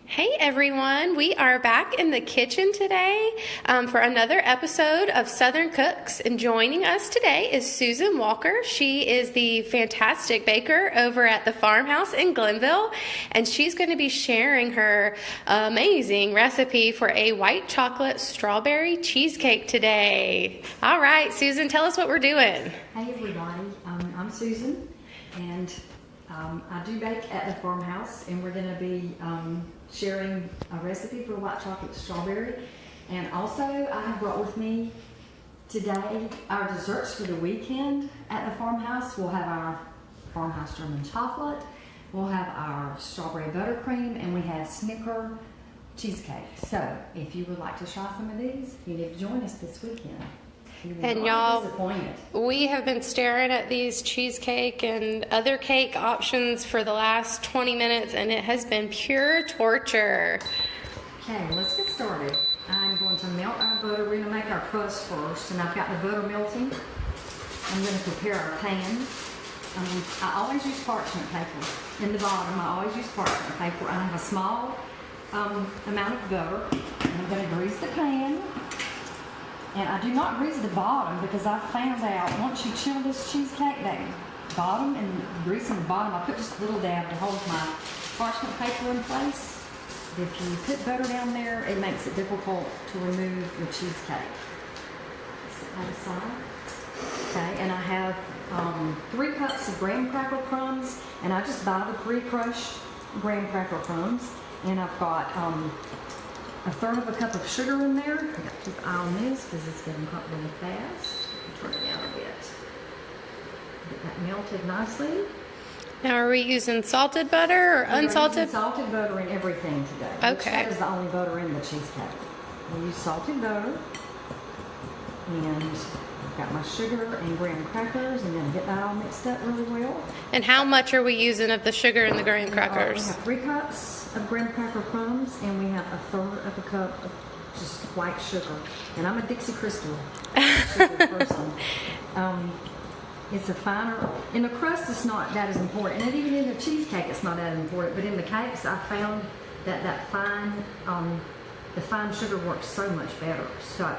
Hey everyone, we are back in the kitchen today for another episode of Southern Cooks, and joining us today is Susan Walker. She is the fantastic baker over at the Farmhouse in Glenville, and she's going to be sharing her amazing recipe for a white chocolate strawberry cheesecake today. All right, Susan, tell us what we're doing. Hey everybody, I'm Susan, and I do bake at the Farmhouse, and we're going to be sharing a recipe for white chocolate strawberry. And also I have brought with me today our desserts for the weekend at the Farmhouse. We'll have our Farmhouse German chocolate, we'll have our strawberry buttercream, and we have Snicker cheesecake. So if you would like to try some of these, you need to join us this weekend. And y'all, we have been staring at these cheesecake and other cake options for the last 20 minutes, and it has been pure torture. Okay, let's get started. I'm going to melt our butter. We're going to make our crust first, and I've got the butter melting. I'm going to prepare our pan. I always use parchment paper. In the bottom, I always use parchment paper. I have a small amount of butter. I'm going to grease the pan. And I do not grease the bottom because I found out once you chill this cheesecake, that bottom and greasing the bottom, I put just a little dab to hold my parchment paper in place. If you put butter down there, it makes it difficult to remove your cheesecake. Set that aside. Okay, and I have 3 cups of graham cracker crumbs, and I just buy the pre-crushed graham cracker crumbs. And I've got 1/3 of a cup of sugar in there. I got to keep an eye on this because it's getting hot really fast. Turn it down a bit. Get that melted nicely. Now, are we using salted butter or unsalted? We're using salted butter in everything today. Okay. That is the only butter in the cheesecake. We use salted butter. And I've got my sugar and graham crackers, and then get that all mixed up really well. And how much are we using of the sugar and the graham crackers? We have 3 cups of graham cracker crumbs, and we have 1/3 of a cup of just white sugar. And I'm a Dixie Crystal sugar person. It's a finer, in the crust it's not that as important, and even in the cheesecake it's not that important, but in the cakes I found that the fine sugar works so much better. So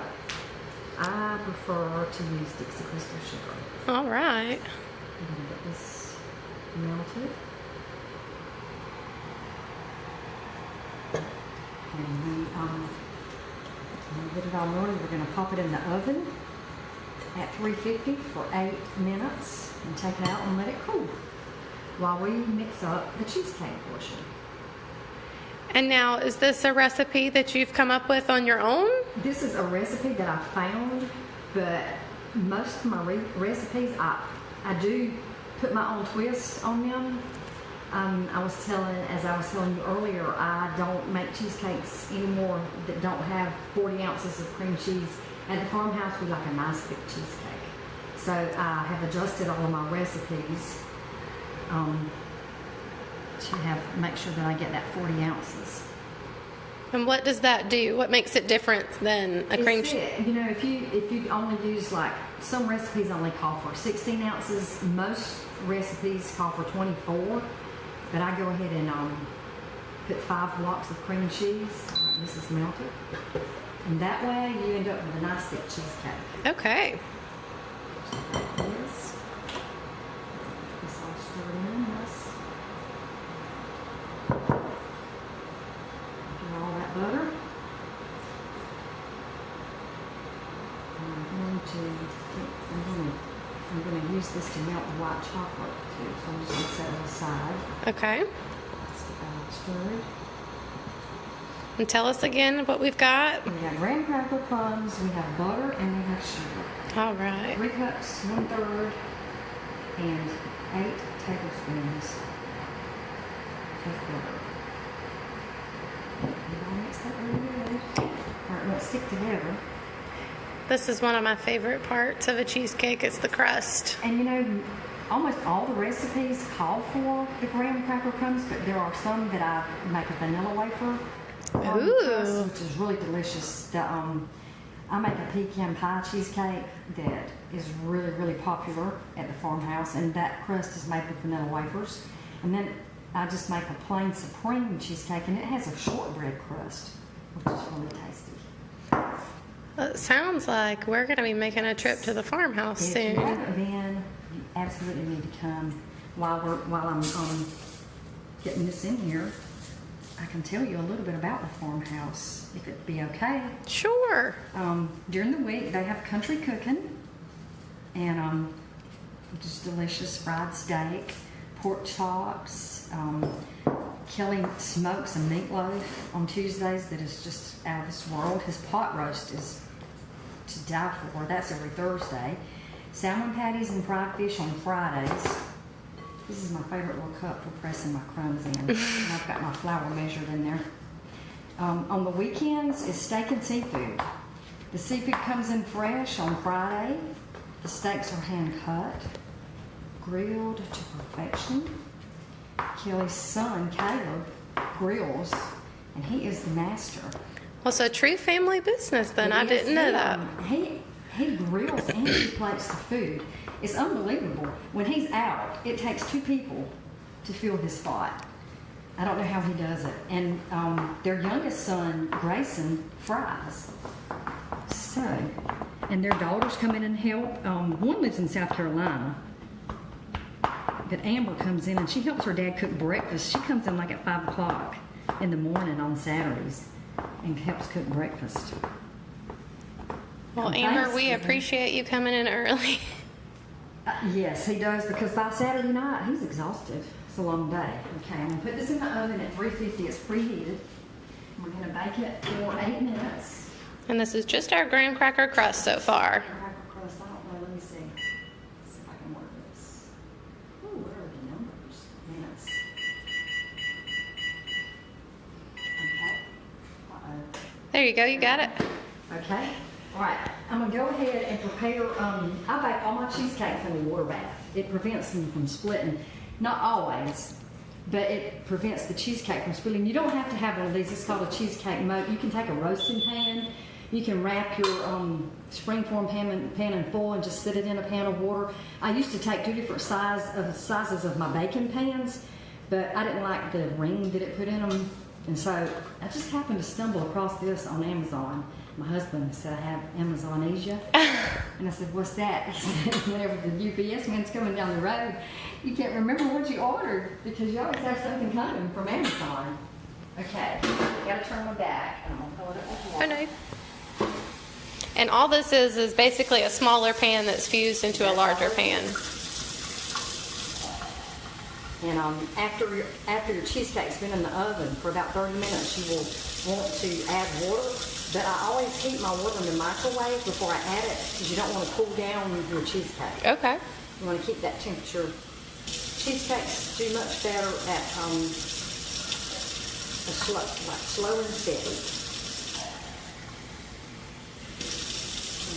I prefer to use Dixie Crystal sugar. All right. I'm going to get this melted. And when we get it all melted, we're going to pop it in the oven at 350 for 8 minutes and take it out and let it cool while we mix up the cheesecake portion. And now, is this a recipe that you've come up with on your own? This is a recipe that I found, but most of my recipes, I do put my own twist on them. As I was telling you earlier, I don't make cheesecakes anymore that don't have 40 ounces of cream cheese. At the Farmhouse, we like a nice thick cheesecake. So I have adjusted all of my recipes to make sure that I get that 40 ounces. And what does that do? What makes it different than a cream cheese? You know, if you only use, like, some recipes only call for 16 ounces. Most recipes call for 24. But I go ahead and put 5 blocks of cream cheese. This is melted. And that way you end up with a nice thick cheesecake. Okay. This all stirred in. Get all that butter. And I'm going to use this to melt the white chocolate too. So I'm just going to set it aside. Okay. Let's get that all stirred. And tell us again what we've got. We have graham cracker crumbs, we have butter, and we have sugar. All right. 3 cups, 1/3, and 8 tablespoons of butter. And I'll mix that really good, or it won't stick together. This is one of my favorite parts of a cheesecake. It's the crust. And you know, almost all the recipes call for the graham cracker crumbs, but there are some that I make a vanilla wafer. Ooh. Which is really delicious. I make a pecan pie cheesecake that is really, really popular at the Farmhouse, and that crust is made with vanilla wafers. And then I just make a plain supreme cheesecake, and it has a shortbread crust, which is really tasty. Well, it sounds like we're going to be making a trip to the farmhouse If soon. you haven't been, you absolutely need to come. While I'm getting this in here, I can tell you a little bit about the farmhouse, if it'd be okay. Sure. During the week, they have country cooking, and just delicious fried steak, pork chops. Kelly smokes some meatloaf on Tuesdays that is just out of this world. His pot roast is to die for. That's every Thursday. Salmon patties and fried fish on Fridays. This is my favorite little cup for pressing my crumbs in. And I've got my flour measured in there. On the weekends is steak and seafood. The seafood comes in fresh on Friday. The steaks are hand cut, grilled to perfection. Kelly's son, Caleb, grills, and he is the master. Well, it's a true family business then. I didn't know that. He grills and he plates the food. It's unbelievable. When he's out, it takes 2 people to fill his spot. I don't know how he does it. And their youngest son, Grayson, fries. So, and their daughters come in and help. One lives in South Carolina. But Amber comes in and she helps her dad cook breakfast. She comes in like at 5 o'clock in the morning on Saturdays and helps cook breakfast. Well, Amber, we appreciate you coming in early. Yes, he does, because by Saturday night he's exhausted. It's a long day. Okay, I'm gonna put this in the oven at 350. It's preheated. We're gonna bake it for 8 minutes. And this is just our graham cracker crust so far. Cracker crust, I don't know. Let me see. See if I can work this. Oh, where are the numbers? Minutes. Okay. Uh-oh. There you go. You got it. Okay. All right. I'm going to go ahead and prepare. I bake all my cheesecakes in a water bath. It prevents them from splitting. Not always, but it prevents the cheesecake from splitting. You don't have to have one of these. It's called a cheesecake moat. You can take a roasting pan. You can wrap your springform pan in foil and just sit it in a pan of water. I used to take 2 different sizes of my baking pans, but I didn't like the ring that it put in them. And so I just happened to stumble across this on Amazon. My husband said, I have Amazonesia. And I said, what's that? He said, whenever the UPS man's coming down the road, you can't remember what you ordered because you always have something coming from Amazon. Okay, I gotta turn my back. I'm gonna fill it up with water. Oh, no. And all this is basically a smaller pan that's fused into a larger pan. And after your cheesecake's been in the oven for about 30 minutes, you will want to add water. But I always heat my water in the microwave before I add it because you don't want to cool down your cheesecake. Okay. You want to keep that temperature. Cheesecakes do much better at slow and steady.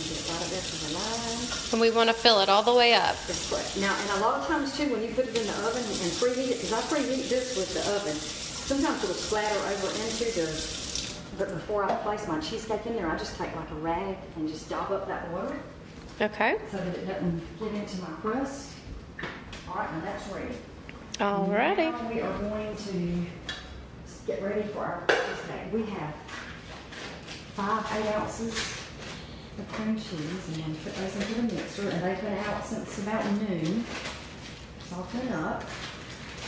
Get a lot of this in the line. And we want to fill it all the way up. That's right. Now, and a lot of times too, when you put it in the oven and preheat it, because I preheat this with the oven, sometimes it'll splatter over into the. But before I place my cheesecake in there, I just take like a rag and just dab up that water. Okay. So that it doesn't get into my crust. All right, now that's ready. Alrighty. Now we are going to get ready for our cheesecake. We have 5 8-ounces of cream cheese, and I'm going to put those into the mixer. And they've been out since about noon. Soften up.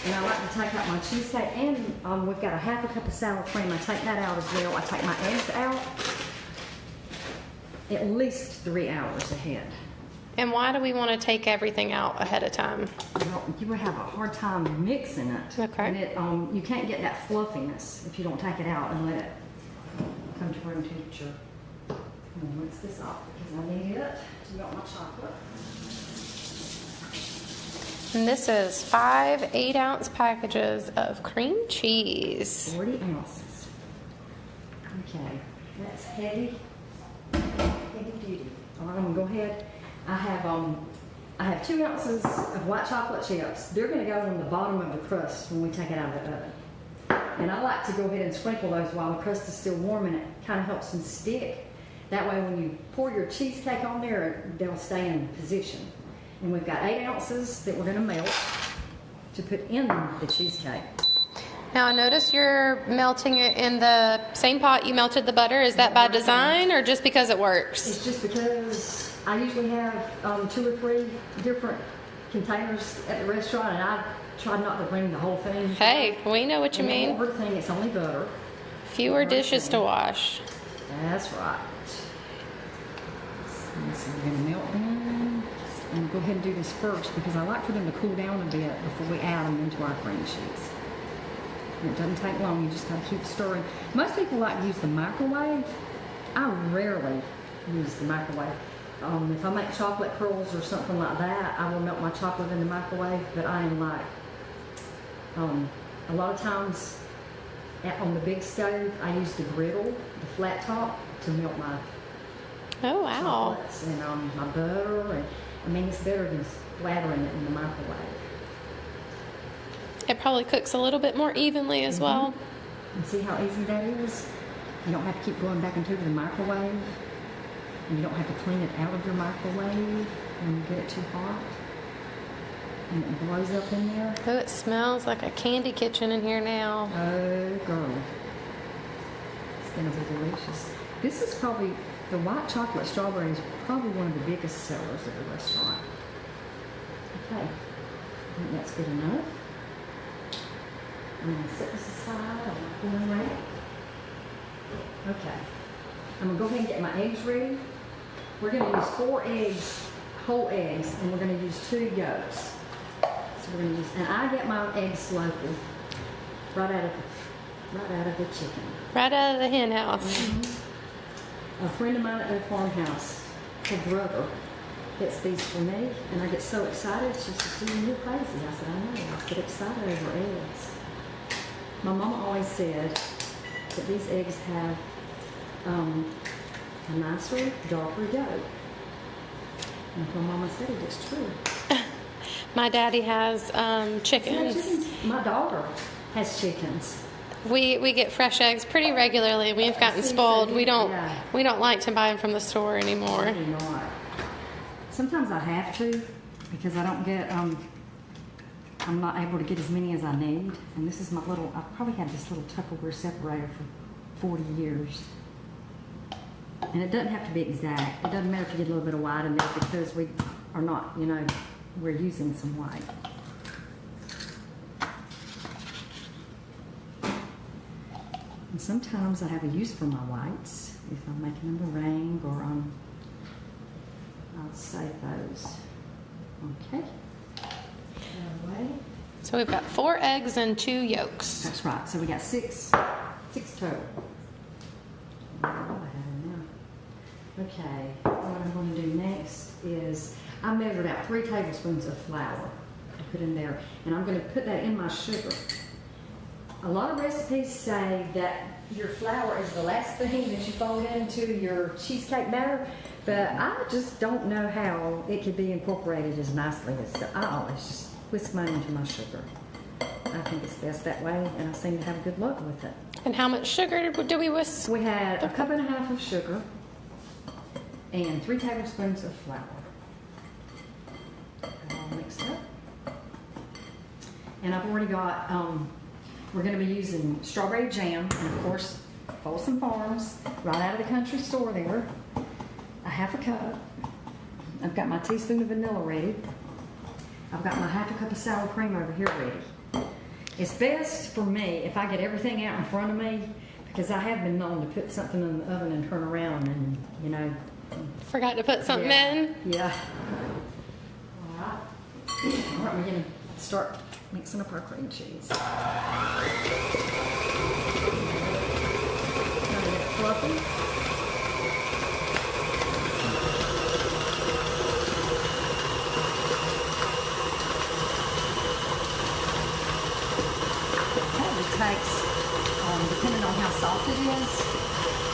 And I like to take out my cheesecake, and we've got a 1/2 cup of sour cream. I take that out as well. I take my eggs out at least 3 hours ahead. And why do we want to take everything out ahead of time? Well, you would have a hard time mixing it. Okay. And it, you can't get that fluffiness if you don't take it out and let it come to room temperature. I'm going to rinse this off because I need it to melt my chocolate. And this is 5 8-ounce packages of cream cheese. 40 ounces. Okay, that's heavy duty. All right, I'm gonna go ahead. I have 2 ounces of white chocolate chips. They're gonna go on the bottom of the crust when we take it out of the oven. And I like to go ahead and sprinkle those while the crust is still warm, and it kind of helps them stick. That way when you pour your cheesecake on there, they'll stay in position. And we've got 8 ounces that we're going to melt to put in the cheesecake. Now I notice you're melting it in the same pot you melted the butter. Is that by design or just because it works? It's just because I usually have 2 or 3 different containers at the restaurant, and I try not to bring the whole thing. Hey, we know what you mean. Over the thing, it's only butter. Fewer dishes to wash. That's right. So we're going to melt them. And go ahead and do this first because I like for them to cool down a bit before we add them into our cream cheese. And it doesn't take long, you just got to keep stirring. Most people like to use the microwave. I rarely use the microwave. If I make chocolate curls or something like that, I will melt my chocolate in the microwave, but I am like, a lot of times on the big stove, I use the griddle, the flat top, to melt my chocolates and my butter. And, I mean, it's better than splattering it in the microwave. It probably cooks a little bit more evenly as well. And see how easy that is? You don't have to keep going back into the microwave. And you don't have to clean it out of your microwave when you get it too hot. And it blows up in there. Oh, it smells like a candy kitchen in here now. Oh, girl. It's going to be delicious. This is probably, the white chocolate strawberry is probably one of the biggest sellers at the restaurant. Okay. I think that's good enough. I'm going to set this aside on my cooling rack. Okay. I'm going to go ahead and get my eggs ready. We're going to use 4 eggs, whole eggs, and we're going to use 2 yolks. So we're going to use, and I get my eggs local, right out of the chicken. Right out of the hen house. Mm-hmm. A friend of mine at the Farmhouse, her brother, gets these for me, and I get so excited. She says, "Susan, you're crazy." I said, "I know. I get excited over eggs." My mama always said that these eggs have a nicer, darker yolk. And if my mama said it, it's true. My daddy has chickens. My daughter has chickens. We get fresh eggs pretty regularly. We've gotten spoiled. We don't like to buy them from the store anymore. I do not. Sometimes I have to because I don't get I'm not able to get as many as I need. And this is my little, I've probably had this little Tupperware separator for 40 years. And it doesn't have to be exact. It doesn't matter if you get a little bit of white in there because we are not, we're using some white. And sometimes I have a use for my whites. If I'm making a meringue or I'll save those. Okay. So we've got 4 eggs and 2 yolks. That's right. So we got 6 total. Okay, what I'm going to do next is I measured out 3 tablespoons of flour to put in there, and I'm going to put that in my sugar. A lot of recipes say that your flour is the last thing that you fold into your cheesecake batter, but I just don't know how it could be incorporated as nicely as I always just whisk mine into my sugar. I think it's best that way, and I seem to have good luck with it. And how much sugar do we whisk? We had 1.5 cups of sugar and 3 tablespoons of flour. All mixed up. And I've already got, we're going to be using strawberry jam, and of course, Folsom Farms, right out of the country store there. 1/2 cup. I've got my teaspoon of vanilla ready. I've got my 1/2 cup of sour cream over here ready. It's best for me if I get everything out in front of me because I have been known to put something in the oven and turn around and, Forgot to put something in? Yeah. All right. All right, we're going to start mixing up our cream cheese. Trying to get it fluffy. Takes, depending on how soft it is,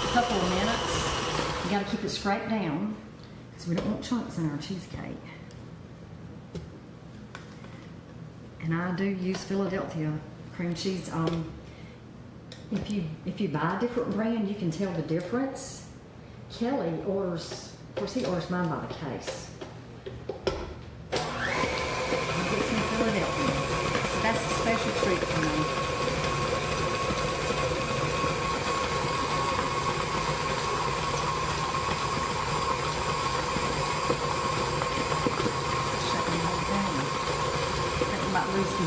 a couple of minutes. You got to keep it scraped down because we don't want chunks in our cheesecake. And I do use Philadelphia cream cheese. If you buy a different brand, you can tell the difference. Kelly orders, of course, he orders mine by the case. I'll get some Philadelphia.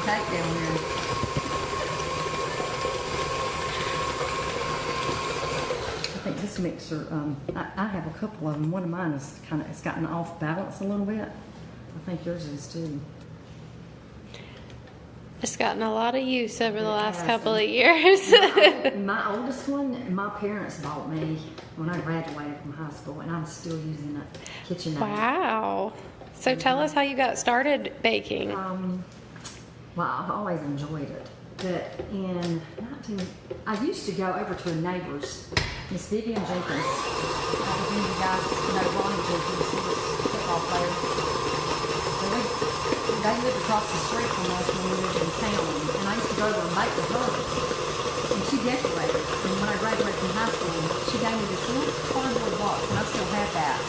cake down there. I think this mixer, I have a couple of them. One of mine is it's gotten off balance a little bit. I think yours is too. It's gotten a lot of use over the last couple of years. My oldest one, my parents bought me when I graduated from high school, and I'm still using it. KitchenAid. Wow. So tell us how you got started baking. Well, I've always enjoyed it. But I used to go over to a neighbor's, Miss Vivian Jenkins. I don't know if you guys know Ronnie Jenkins, he was a football player. So they lived across the street from us when we lived in town, and I used to go over and bake with her. And she decorated. And when I graduated from high school, she gave me this little cardboard box, and I still have that.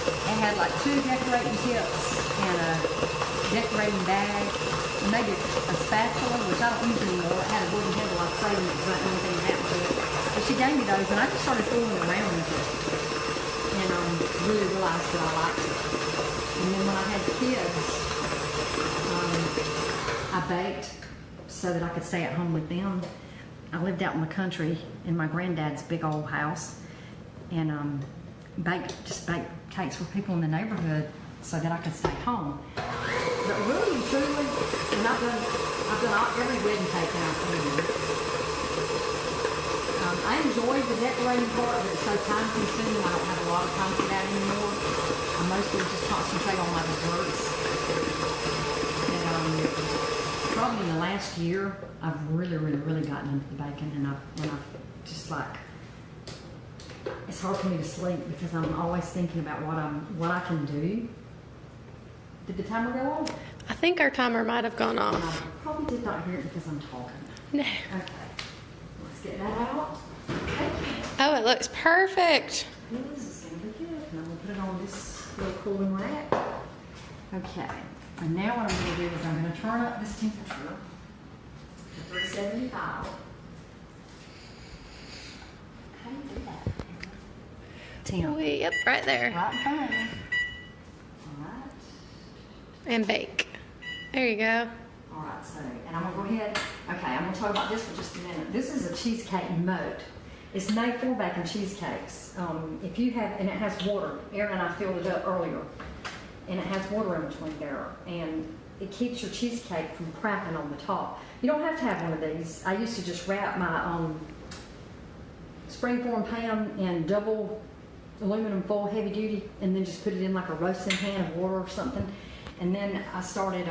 It had like 2 decorating tips and a decorating bag, and maybe a spatula, which I don't use anymore. It had a wooden handle, like saving it because I didn't know anything happened to it. But she gave me those, and I just started fooling around with it, and really realized that I liked it. And then when I had kids, I baked so that I could stay at home with them. I lived out in the country in my granddad's big old house, and baked cakes for people in the neighborhood so that I could stay home. But really and truly, and I've done every wedding cake in our family. I enjoy the decorating part, but it's so time consuming. I don't have a lot of time for that anymore. I mostly just concentrate on my desserts. And probably in the last year, I've really gotten into the baking, and I've just like, it's hard for me to sleep because I'm always thinking about what I can do. Did the timer go on? I think our timer might have gone off. I probably did not hear it because I'm talking. No. Okay. Let's get that out. Okay. Oh, it looks perfect. This is going to be good. And I'm going to put it on this little cooling rack. Okay. And now what I'm going to do is I'm going to turn up this temperature to 375. How do you do that? 10. Yep, right there. Right in front of me. All right. And bake. There you go. All right, so, and I'm going to go ahead. Okay, I'm going to talk about this for just a minute. This is a cheesecake moat. It's made for baking cheesecakes. If you have, and it has water. Erin and I filled it up earlier. And it has water in between there. And it keeps your cheesecake from cracking on the top. You don't have to have one of these. I used to just wrap my springform pan in double aluminum foil heavy duty, and then just put it in like a roasting pan of water or something. And then I started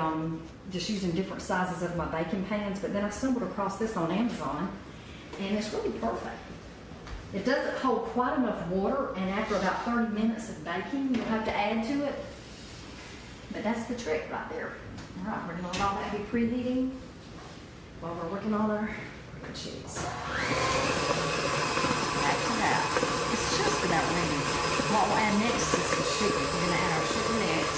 just using different sizes of my baking pans, but then I stumbled across this on Amazon, and it's really perfect. It doesn't hold quite enough water, and after about 30 minutes of baking, you'll have to add to it. But that's the trick right there. All right, we're gonna let all that be preheating while we're working on our ricotta cheese. Back to that. It's just about ready. What we'll add next is some sugar. We're gonna add our sugar next.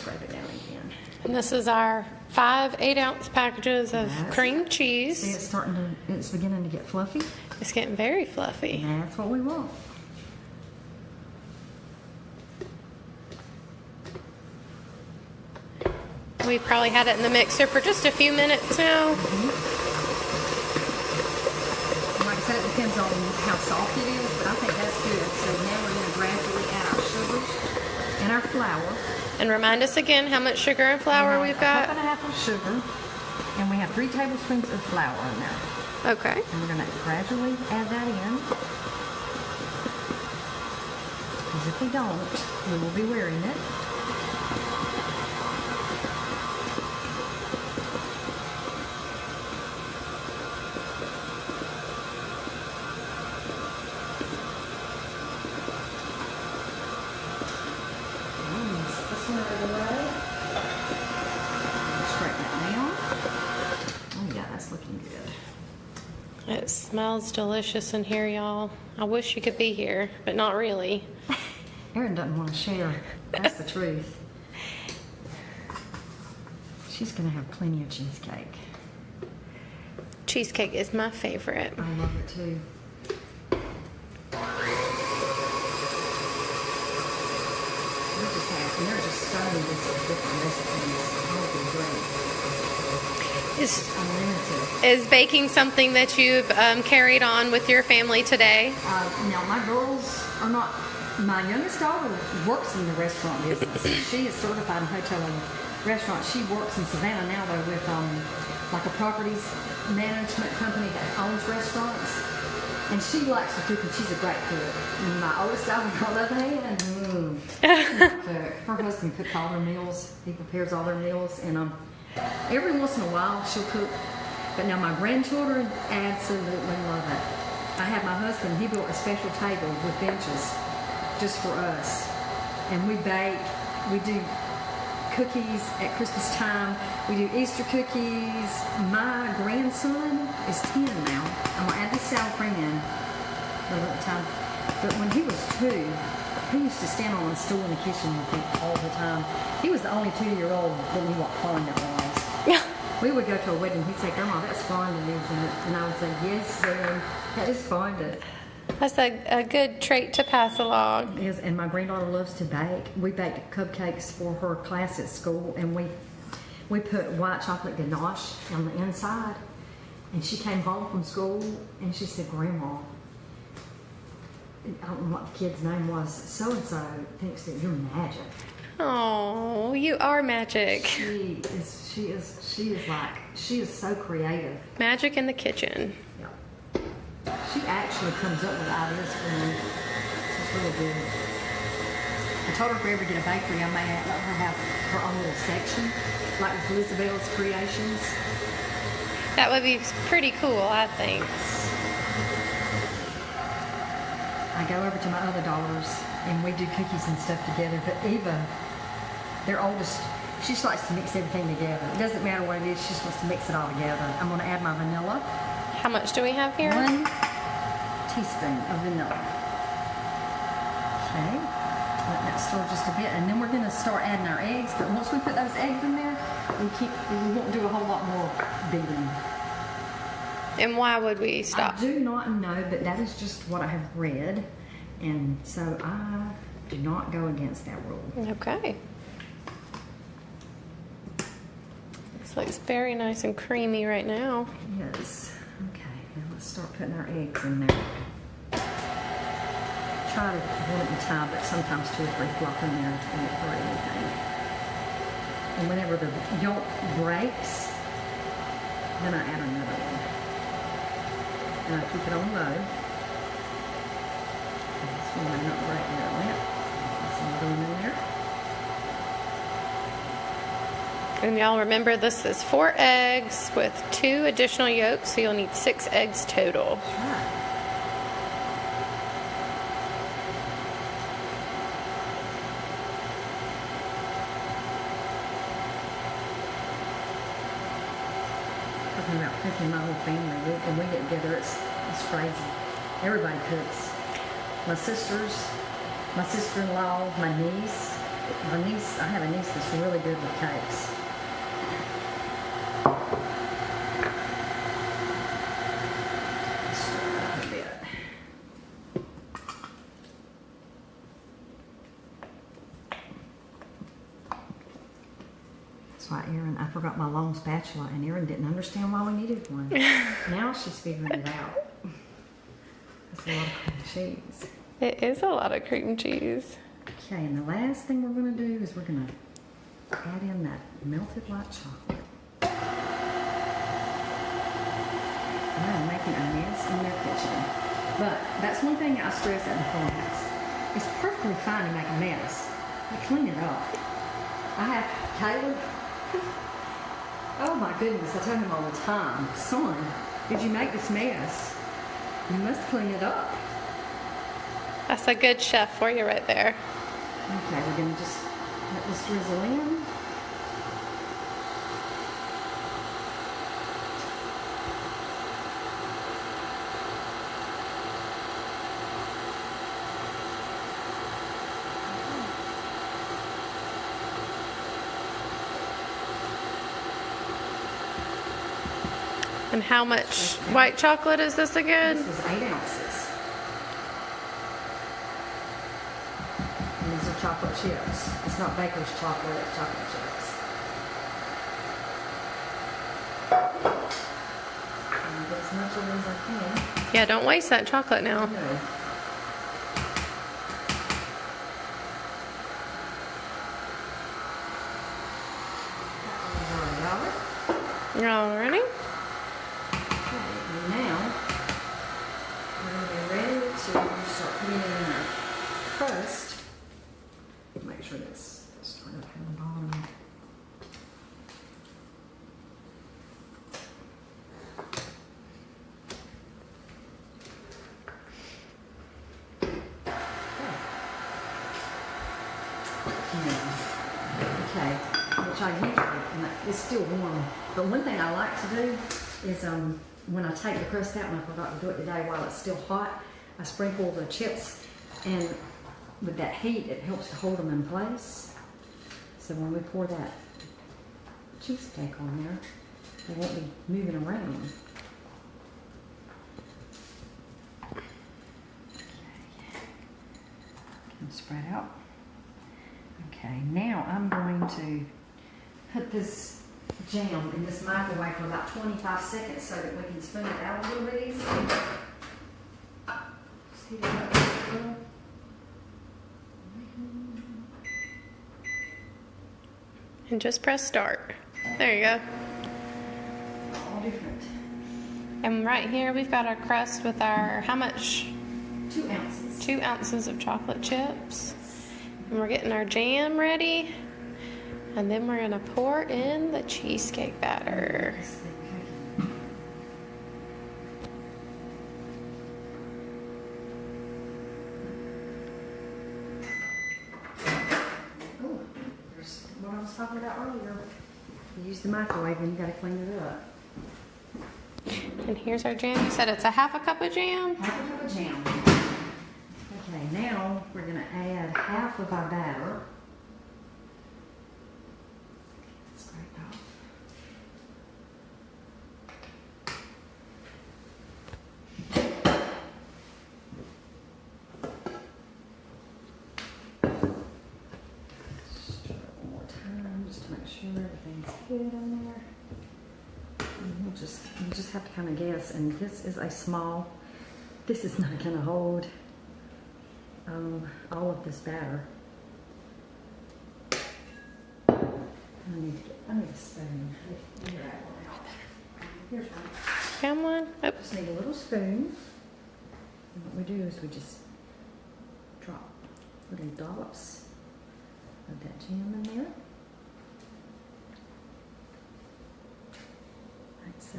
Scrape it down again. And this is our 5 8-ounce packages of cream cheese. See, it's beginning to get fluffy. It's getting very fluffy. And that's what we want. We've probably had it in the mixer for just a few minutes now. Like I said, it depends on how soft it is, but I think that's good. So now we're going to gradually add our sugar and our flour. And remind us again how much sugar and flour we've got. A cup and a half of sugar, and we have 3 tablespoons of flour in there. Okay. And we're going to gradually add that in. Because if we don't, we will be wearing it. It smells delicious in here, y'all. I wish you could be here, but not really. Erin doesn't want to share. That's the truth. She's going to have plenty of cheesecake. Cheesecake is my favorite. I love it too. We just had And there's just so many different recipes. All of them great. Is, Unlimited. is baking something that you've carried on with your family today? Now, my girls are not. My youngest daughter works in the restaurant business. She is certified in hotel and restaurant. She works in Savannah now, though, with like a properties management company that owns restaurants. And she likes to cook, and she's a great cook. And my oldest daughter, on the other hand, cook. Her husband cooks all their meals. He prepares all their meals, and every once in a while she'll cook. But now my grandchildren absolutely love it. I had my husband, he built a special table with benches just for us. And we bake, we do cookies at Christmas time, we do Easter cookies. My grandson is 10 now. I'm gonna add this sour cream in at the time. But when he was 2, he used to stand on a stool in the kitchen with me all the time. He was the only 2-year-old that knew what fun that was. Yeah. We would go to a wedding, he'd say, "Grandma, that's fondant, isn't it?" And I would say, "Yes, Dad, that is fondant." That's a good trait to pass along. It is, and my granddaughter loves to bake. We baked cupcakes for her class at school, and we put white chocolate ganache on the inside. And she came home from school, and she said, "Grandma, I don't know what the kid's name was. So and so thinks that you're magic." Oh, you are magic. She is so creative. Magic in the kitchen. Yeah. She actually comes up with ideas for me. She's really good. I told her if we ever get a bakery, I may let her have her own little section, like with Elizabeth's Creations. That would be pretty cool, I think. I go over to my other daughters, and we do cookies and stuff together. But Eva, their oldest, she just likes to mix everything together. It doesn't matter what it is, she just wants to mix it all together. I'm going to add my vanilla. How much do we have here? 1 teaspoon of vanilla. Okay, let that stir just a bit, and then we're going to start adding our eggs. But once we put those eggs in there, we won't do a whole lot more beating. And why would we stop? I do not know, but that is just what I have read, and so I do not go against that rule. Okay. This looks very nice and creamy right now. Yes. Okay, now let's start putting our eggs in there. Try to one at a time, but sometimes 2 or 3 flop in there to make hurt anything. And whenever the yolk breaks, then I add another one. And I keep it on low. This one may not break that. There's another one in there. And y'all remember, this is 4 eggs with 2 additional yolks, so you'll need 6 eggs total. That's right. Talking about cooking, my whole family, when we get together, it's crazy. Everybody cooks. My sisters, my sister-in-law, my niece. I have a niece that's really good with cakes. A bit. That's why I forgot my long spatula, and Erin didn't understand why we needed one. Now she's figuring it out. That's a lot of cream cheese. It is a lot of cream cheese. Okay, and the last thing we're going to do is we're going to add in that melted white chocolate. I'm making a mess in their kitchen. But that's one thing I stress at the Farmhouse. It's perfectly fine to make a mess, but clean it up. I have Caleb. Oh my goodness, I tell him all the time, "Son, did you make this mess? You must clean it up." That's a good chef for you right there. Okay, we're going to just let this drizzle in. And how much white chocolate is this again? This is 8 ounces. And these are chocolate chocolate chips. It's not baker's chocolate, it's chocolate chips. And get as much of it as I can. Yeah, don't waste that chocolate now. No. All ready? Okay, and now we're going to be ready to start putting it in our crust. Make sure this start up in the bottom. Okay, which I usually, it's still warm, but one thing I like to do is when I take the crust out, and I forgot to do it today while it's still hot, I sprinkle the chips, and with that heat, it helps to hold them in place. So when we pour that cheesecake on there, they won't be moving around. And spread out. Okay, now I'm going to put this jam in this microwave for about 25 seconds so that we can spoon it out a little bit easier. Just heat it up a little. And just press start. There you go. All different. And right here we've got our crust with our, how much? 2 ounces. 2 ounces of chocolate chips. And we're getting our jam ready. And then we're going to pour in the cheesecake batter. Oh, there's what I was talking about earlier. You use the microwave and you got to clean it up. And here's our jam. You said it's a half a cup of jam? Half a cup of jam. Okay, now we're going to add half of our batter. Scrape off. Stir it one more time just to make sure everything's good on there. And you just have to kind of guess. And this is a small. This is not going to hold all of this batter. I need a spoon. Here's one. Come on. Oh. Just need a little spoon. And what we do is we just drop little dollops of that jam in there. Like so.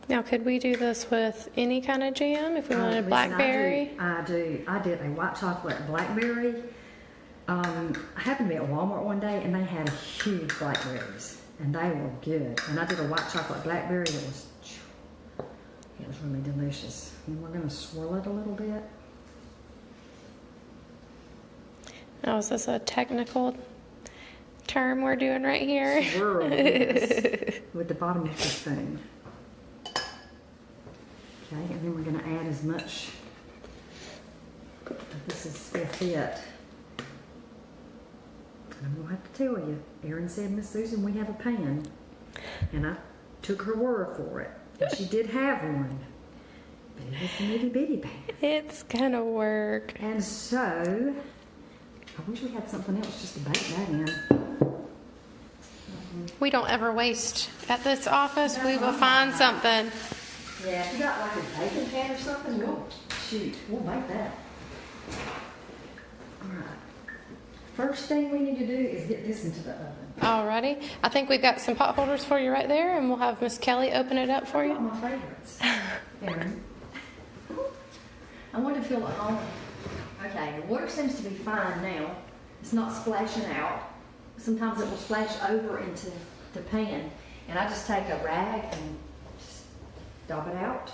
Now, could we do this with any kind of jam if we wanted Listen, blackberry? I did a white chocolate blackberry. I happened to be at Walmart one day and they had huge blackberries and they were good. And I did a white chocolate blackberry. It was really delicious. And we're going to swirl it a little bit. Now, is this a technical term we're doing right here? Swirl, yes, with the bottom of the spoon. Okay, and then we're going to add as much of this as will fit. And I'm going to have to tell you, Erin said, Miss Susan, we have a pan. And I took her word for it. And she did have one. But it was an itty bitty pan. It's gonna work. And so, I wish we had something else just to bake that in. We don't ever waste at this office. We will find something. Yeah, if you got like a baking pan or something, we'll bake that. Alright. First thing we need to do is get this into the oven. Alrighty. I think we've got some pot holders for you right there, and we'll have Miss Kelly open it up for you. My favorites. Erin. I want to feel at home. Okay, the water seems to be fine now. It's not splashing out. Sometimes it will splash over into the pan. And I just take a rag and just dab it out.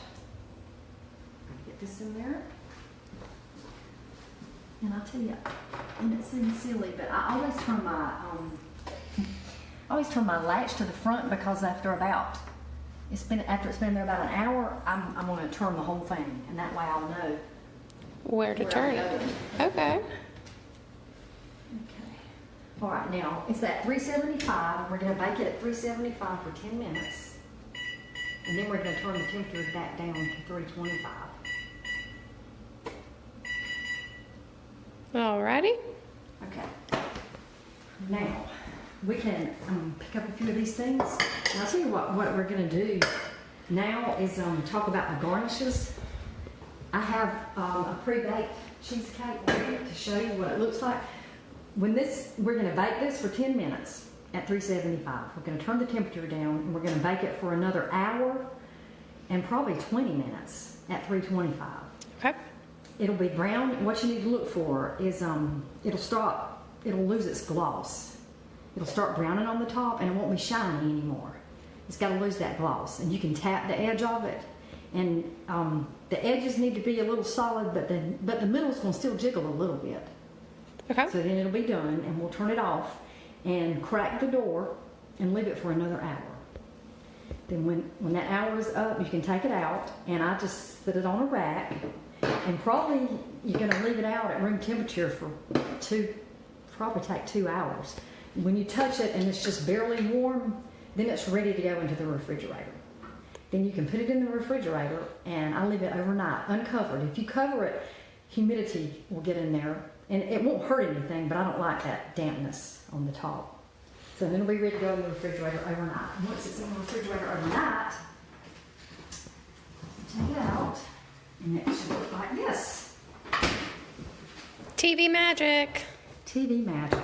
Get this in there. And I'll tell you, and it seems silly, but I always turn my latch to the front because after it's been there about an hour, I'm going to turn the whole thing, and that way I'll know where to turn it. Okay. All right, now it's at 375. We're going to bake it at 375 for 10 minutes. And then we're going to turn the temperature back down to 325. Alrighty. Okay. Now, we can pick up a few of these things. And I'll tell you what we're going to do now is talk about the garnishes. I have a pre-baked cheesecake ready to show you what it looks like. We're going to bake this for 10 minutes at 375. We're going to turn the temperature down and we're going to bake it for another hour and probably 20 minutes at 325. Okay. It'll be brown. What you need to look for is it'll lose its gloss. It'll start browning on the top and it won't be shiny anymore. It's got to lose that gloss, and you can tap the edge of it. And the edges need to be a little solid, but the middle's going to still jiggle a little bit. Okay. So then it'll be done, and we'll turn it off and crack the door and leave it for another hour. Then when that hour is up, you can take it out, and I just put it on a rack, and probably you're going to leave it out at room temperature for probably take 2 hours. When you touch it and it's just barely warm, then it's ready to go into the refrigerator. Then you can put it in the refrigerator, and I leave it overnight uncovered. If you cover it, humidity will get in there, and it won't hurt anything, but I don't like that dampness on the top. So then it'll be ready to go in the refrigerator overnight. And once it's in the refrigerator overnight, take it out, and it should look like this. TV magic. TV magic.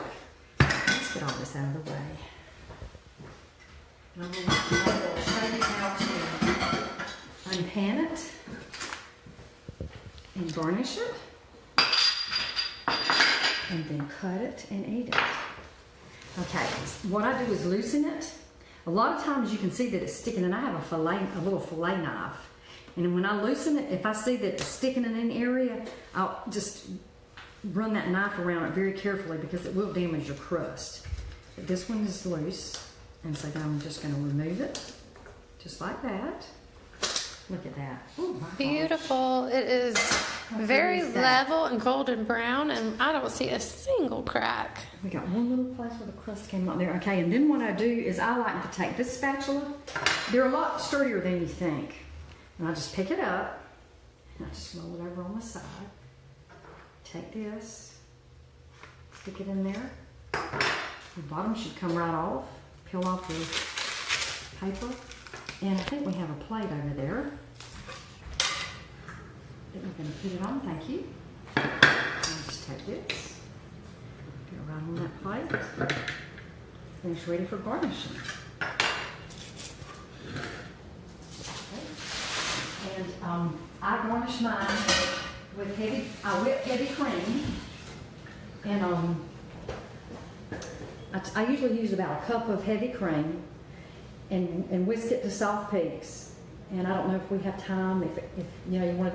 Let's get all this out of the way. And I'm going to show you how to unpan it and garnish it, and then cut it and eat it. Okay, what I do is loosen it. A lot of times you can see that it's sticking, and I have a little fillet knife. And when I loosen it, if I see that it's sticking in an area, I'll just run that knife around it very carefully because it will damage your crust. But this one is loose, and so then I'm just going to remove it, just like that. Look at that. Ooh, my Beautiful. It is very level and golden brown, and I don't see a single crack. We got one little place where the crust came up there. Okay, and then what I do is I like to take this spatula. They're a lot sturdier than you think. And I just pick it up, and I just roll it over on the side. Take this, stick it in there. The bottom should come right off. Peel off the paper. And I think we have a plate over there. I think we're going to put it on, thank you. And just take this, put it right on that plate. And it's ready for garnishing. Okay. And I garnish mine with I whip heavy cream. And I usually use about a cup of heavy cream and whisk it to soft peaks. And I don't know if we have time, if you know you want,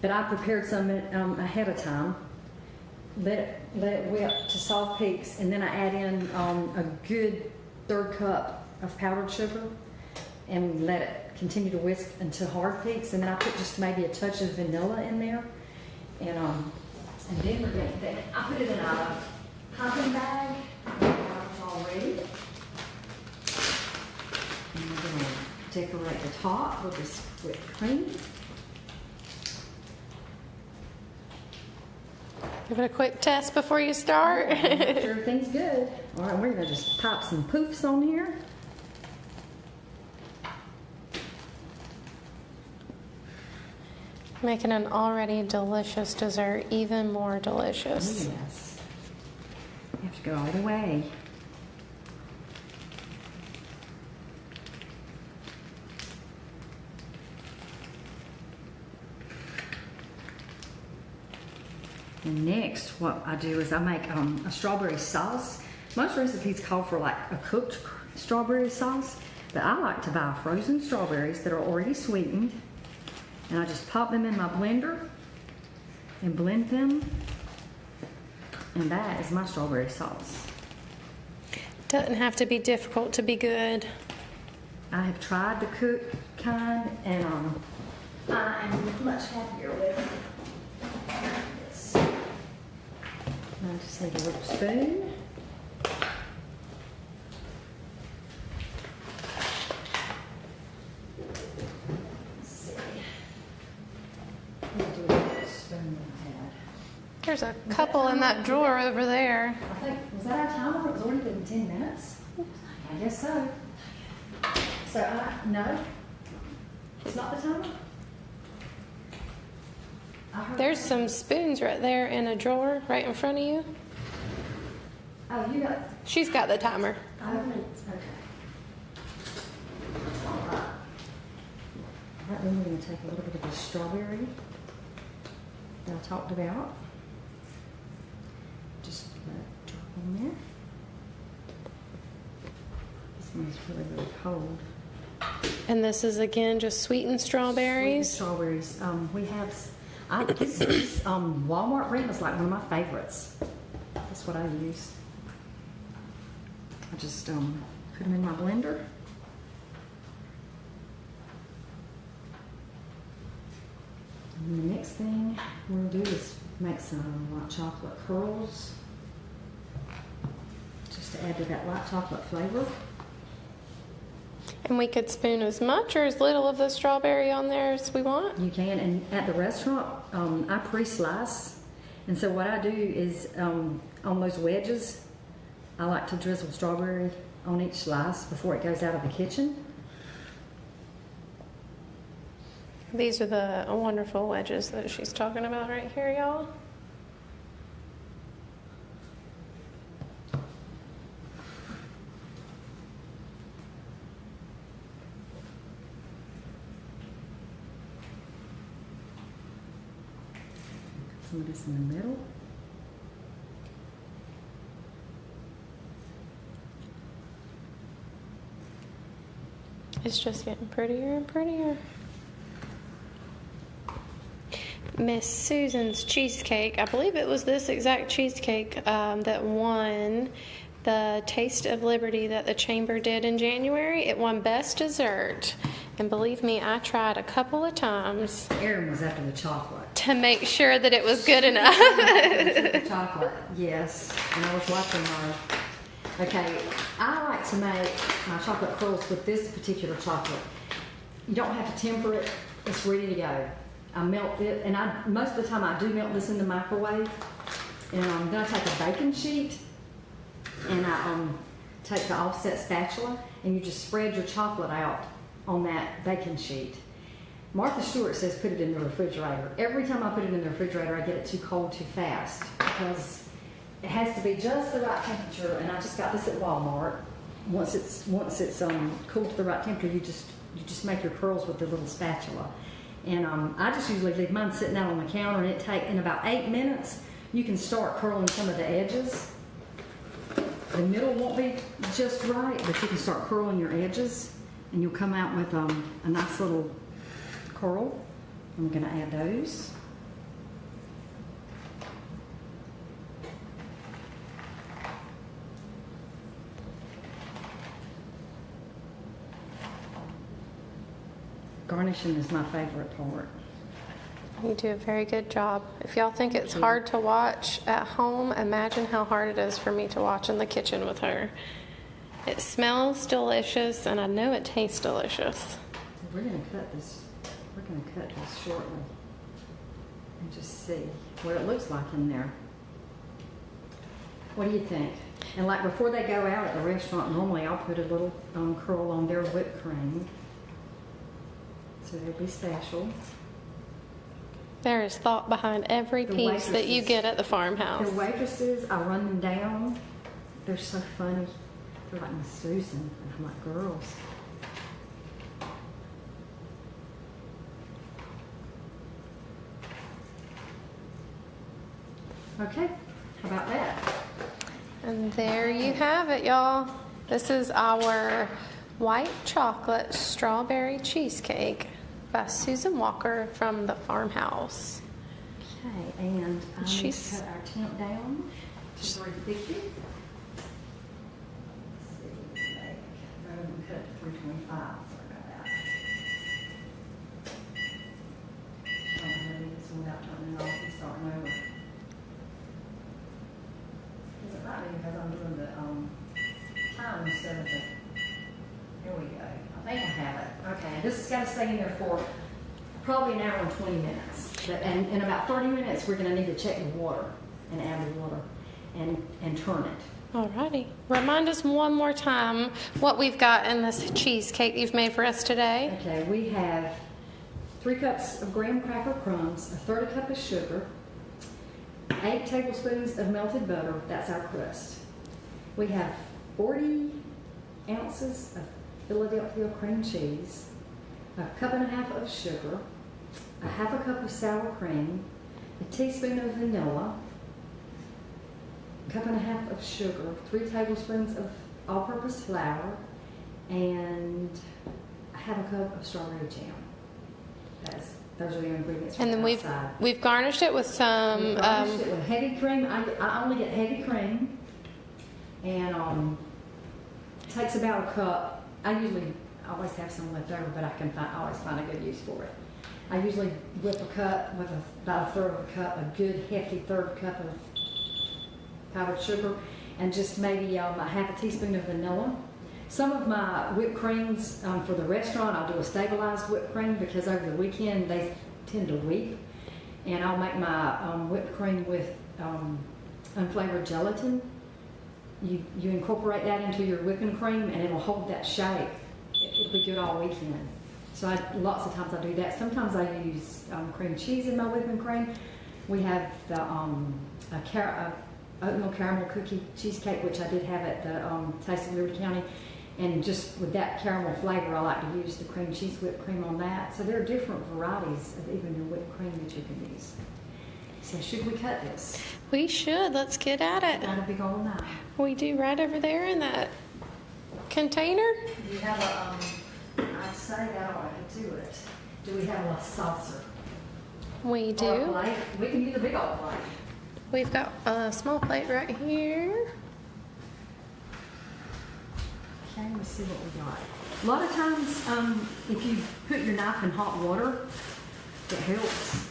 but I prepared some ahead of time. Let it whip to soft peaks, and then I add in a good 1/3 cup of powdered sugar, and let it continue to whisk until hard peaks. And then I put just maybe a touch of vanilla in there, and then we're going to. I put it in a popping bag. Already. And we're going to decorate the top with this whipped cream. Give it a quick test before you start. Make sure everything's good. All right, we're going to just pop some poofs on here. Making an already delicious dessert even more delicious. Yes. You have to go all the way. And next, what I do is I make a strawberry sauce. Most recipes call for like a cooked strawberry sauce, but I like to buy frozen strawberries that are already sweetened, and I just pop them in my blender and blend them, and that is my strawberry sauce. Doesn't have to be difficult to be good. I have tried the cooked kind, and I am much happier with it. I just need a little spoon. Let's see. Let me do a little spoon I had. There's a couple in that drawer over there. I think, was that our timer? It was already been 10 minutes? I guess so. So, no? It's not the timer? There's some spoons right there in a drawer right in front of you. Oh, you got... She's got the timer. Okay. All right. All right, then we're going to take a little bit of the strawberry that I talked about. Just let it drop on there. This one's really, really cold. And this is again just sweetened strawberries. Strawberries. We have... this Walmart brand is like one of my favorites. That's what I use. I just put them in my blender. And the next thing we're going to do is make some white chocolate curls. Just to add to that white chocolate flavor. And we could spoon as much or as little of the strawberry on there as we want. You can, and at the restaurant, I pre-slice. And so what I do is, on those wedges, I like to drizzle strawberry on each slice before it goes out of the kitchen. These are the wonderful wedges that she's talking about right here, y'all. Some of this in the middle. It's just getting prettier and prettier. Miss Susan's Cheesecake, I believe it was this exact cheesecake that won the Taste of Liberty that the Chamber did in January. It won Best Dessert. And believe me, I tried a couple of times. Erin was after the chocolate. To make sure that it was good enough. The chocolate, yes. And I was watching her. Okay, I like to make my chocolate curls with this particular chocolate. You don't have to temper it. It's ready to go. I melt it, and most of the time I do melt this in the microwave. And then I take a baking sheet, and I take the offset spatula, and you just spread your chocolate out on that baking sheet. Martha Stewart says put it in the refrigerator. Every time I put it in the refrigerator, I get it too cold too fast because it has to be just the right temperature. And I just got this at Walmart. Once it's cooled to the right temperature, you just make your curls with the little spatula. And I just usually leave mine sitting out on the counter, and in about 8 minutes, you can start curling some of the edges. The middle won't be just right, but you can start curling your edges, and you'll come out with a nice little curl. I'm going to add those. Garnishing is my favorite part. You do a very good job. If y'all think it's hard to watch at home, imagine how hard it is for me to watch in the kitchen with her. It smells delicious, and I know it tastes delicious. We're going to cut this. We're going to cut this shortly and just see what it looks like in there. What do you think? And like before they go out at the restaurant, normally I'll put a little curl on their whipped cream. So they'll be special. There is thought behind every piece that you get at the farmhouse. The waitresses, I run them down. They're so funny. They're like Miss Susan, and I'm like, girls. Okay, how about that? And there you have it, y'all. This is our white chocolate strawberry cheesecake by Susan Walker from the Farmhouse. Okay, and I'm going to cut our temp down to 350. Let's see, rather than cut it to 325. Sorry about that. I'm going to do this without turning it off and starting over. instead of the. Here we go. I think I have it. Okay, this has got to stay in there for probably an hour and 20 minutes. But, and in about 30 minutes, we're going to need to check the water and add the water and turn it. Alrighty. Remind us one more time what we've got in this cheesecake you've made for us today. Okay, we have 3 cups of graham cracker crumbs, a third a cup of sugar, 8 tablespoons of melted butter. That's our crust. We have 40 ounces of Philadelphia cream cheese, a cup and a half of sugar, a half a cup of sour cream, a teaspoon of vanilla, a cup and a half of sugar, 3 tablespoons of all-purpose flour, and a half a cup of strawberry jam. Those are the ingredients. And then we've garnished it with some. We've garnished it with heavy cream. I only get heavy cream, and it takes about a cup. I always have some left over, but I always find a good use for it. I usually whip a cup with about a third of a cup, a good hefty third cup of powdered sugar, and just maybe a half a teaspoon of vanilla. Some of my whipped creams for the restaurant, I'll do a stabilized whipped cream because over the weekend they tend to weep. And I'll make my whipped cream with unflavored gelatin. You incorporate that into your whipping cream and it'll hold that shape. It'll be good all weekend. So lots of times I do that. Sometimes I use cream cheese in my whipping cream. We have the oatmeal caramel cookie cheesecake, which I did have at the Taste of Liberty County. And just with that caramel flavor, I like to use the cream cheese whipped cream on that. So there are different varieties of even your whipped cream that you can use. So should we cut this? We should. Let's get at it. Got a big old knife. We do right over there in that container. Do you have I'd say that ought to do it. Do we have a saucer? We Or a do. plate? We can use a big old plate. We've got a small plate right here. Okay, let's see what we got. A lot of times, if you put your knife in hot water, it helps.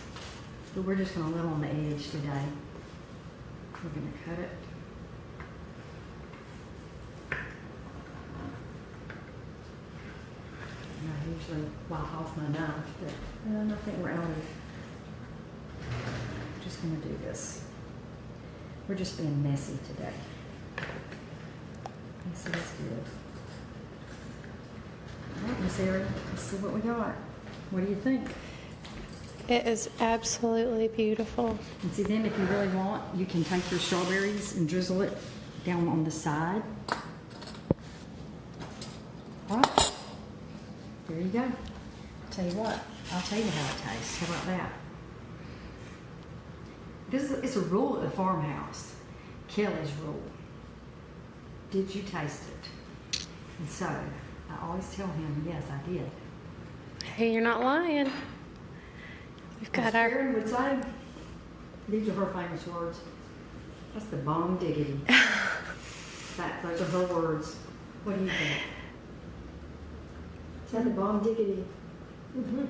But we're just going to let on the edge today. We're going to cut it. And I usually wipe off my knife, but I think we're out of. Just going to do this. We're just being messy today. Messy is good. All right, Miss Erin, let's see what we got. What do you think? It is absolutely beautiful. And see, then if you really want, you can take your strawberries and drizzle it down on the side. All right. There you go. Tell you what, I'll tell you how it tastes. How about that? It's a rule at the farmhouse. Kelly's rule. Did you taste it? And so, I always tell him, yes, I did. Hey, you're not lying. We've got our. Erin would say, these are her famous words. That's the bomb diggity. Those are her words. What do you think? Is that the bomb diggity? Mm-hmm.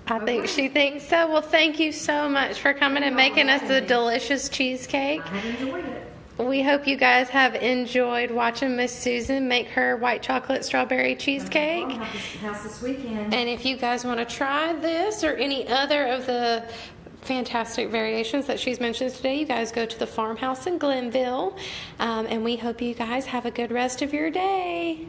I think she thinks so. Well, thank you so much for coming and making us a delicious cheesecake. I have enjoyed it. We hope you guys have enjoyed watching Miss Susan make her white chocolate strawberry cheesecake. House this weekend. And if you guys want to try this or any other of the fantastic variations that she's mentioned today, you guys go to the Farmhouse in Glenville. And we hope you guys have a good rest of your day.